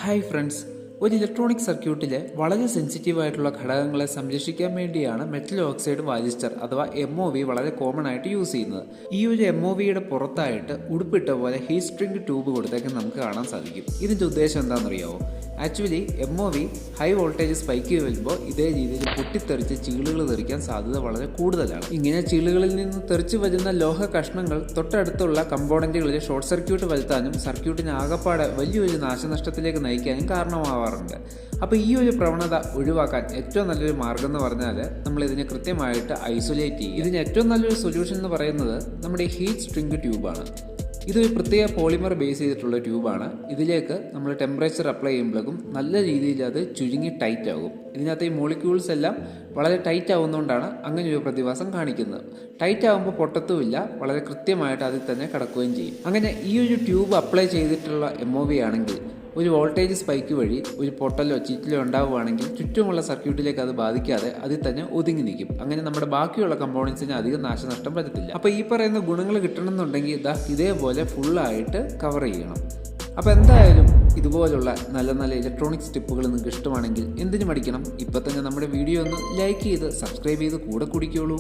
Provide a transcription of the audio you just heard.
Hi friends, ഒരു electronic സർക്യൂട്ടിലെ വളരെ സെൻസിറ്റീവായിട്ടുള്ള ഘടകങ്ങളെ സംരക്ഷിക്കാൻ വേണ്ടിയാണ് മെറ്റൽ ഓക്സൈഡ് വാലിസ്റ്റർ അഥവാ MOV വളരെ കോമൺ ആയിട്ട് യൂസ് ചെയ്യുന്നത്. ഈ ഒരു MOVയുടെ പുറത്തായിട്ട് ഉടുപ്പിട്ട പോലെ ഹീറ്റ് സ്ട്രിംഗ് ട്യൂബ് കൊടുത്തേക്ക് നമുക്ക് കാണാൻ സാധിക്കും. ഇതിൻ്റെ ഉദ്ദേശം എന്താണെന്നറിയാമോ? Actually MOV high voltage spike വരുമ്പോൾ ഇതേ രീതിയിൽ പൊട്ടിത്തെറിച്ച് ചീളുകൾ തെറിക്കാൻ സാധ്യത വളരെ കൂടുതലാണ്. ഇങ്ങനെ ചീളുകളിൽ നിന്ന് തെറിച്ച് വരുന്ന ലോഹ കഷ്ണങ്ങൾ തൊട്ടടുത്തുള്ള കമ്പോണന്റുകളിൽ ഷോർട്ട് സർക്യൂട്ട് വരുത്താനും സർക്യൂട്ടിന് ആകപ്പാടെ വലിയൊരു നാശനഷ്ടത്തിലേക്ക് നയിക്കാനും കാരണമാവാറുണ്ട്. അപ്പോൾ ഈ ഒരു പ്രവണത ഒഴിവാക്കാൻ ഏറ്റവും നല്ലൊരു മാർഗം എന്ന് പറഞ്ഞാൽ നമ്മൾ ഇതിനെ കൃത്യമായിട്ട് ഐസൊലേറ്റ് ചെയ്യും. ഇതിന് ഏറ്റവും നല്ലൊരു സൊല്യൂഷൻ എന്ന് പറയുന്നത് നമ്മുടെ ഹീറ്റ് സ്ട്രിംഗ് ട്യൂബാണ്. ഇതൊരു പ്രത്യേക പോളിമർ ബേസ് ചെയ്തിട്ടുള്ള ട്യൂബാണ്. ഇതിലേക്ക് നമ്മൾ ടെമ്പറേച്ചർ അപ്ലൈ ചെയ്യുമ്പോഴേക്കും നല്ല രീതിയിൽ അത് ചുരുങ്ങി ടൈറ്റ് ആകും. ഇതിനകത്ത് ഈ മോളിക്യൂൾസ് എല്ലാം വളരെ ടൈറ്റ് ആവുന്നതുകൊണ്ടാണ് അങ്ങനെ ഒരു പ്രതിഭാസം കാണിക്കുന്നത്. ടൈറ്റ് ആകുമ്പോൾ പൊട്ടത്തുമില്ല, വളരെ കൃത്യമായിട്ട് അതിൽ തന്നെ കിടക്കുകയും ചെയ്യും. അങ്ങനെ ഈ ഒരു ട്യൂബ് അപ്ലൈ ചെയ്തിട്ടുള്ള MOV ആണെങ്കിൽ ഒരു വോൾട്ടേജ് സ്പൈക്ക് വഴി ഒരു പൊട്ടലോ ചീറ്റിലോ ഉണ്ടാവുകയാണെങ്കിൽ ചുറ്റുമുള്ള സർക്യൂട്ടിലേക്ക് അത് ബാധിക്കാതെ അതിൽ തന്നെ ഒതുങ്ങി നിൽക്കും. അങ്ങനെ നമ്മുടെ ബാക്കിയുള്ള കമ്പോണൻസിന് അധികം നാശനഷ്ടം വരത്തില്ല. അപ്പോൾ ഈ പറയുന്ന ഗുണങ്ങൾ കിട്ടണമെന്നുണ്ടെങ്കിൽ ഇതേപോലെ ഫുള്ളായിട്ട് കവർ ചെയ്യണം. അപ്പോൾ എന്തായാലും ഇതുപോലുള്ള നല്ല നല്ല ഇലക്ട്രോണിക്സ് ടിപ്പുകൾ നിങ്ങൾക്ക് ഇഷ്ടമാണെങ്കിൽ എന്തിനു മടിക്കണം, ഇപ്പം തന്നെ നമ്മുടെ വീഡിയോ ഒന്ന് ലൈക്ക് ചെയ്ത് സബ്സ്ക്രൈബ് ചെയ്ത് കൂടെ കുടിക്കോളൂ.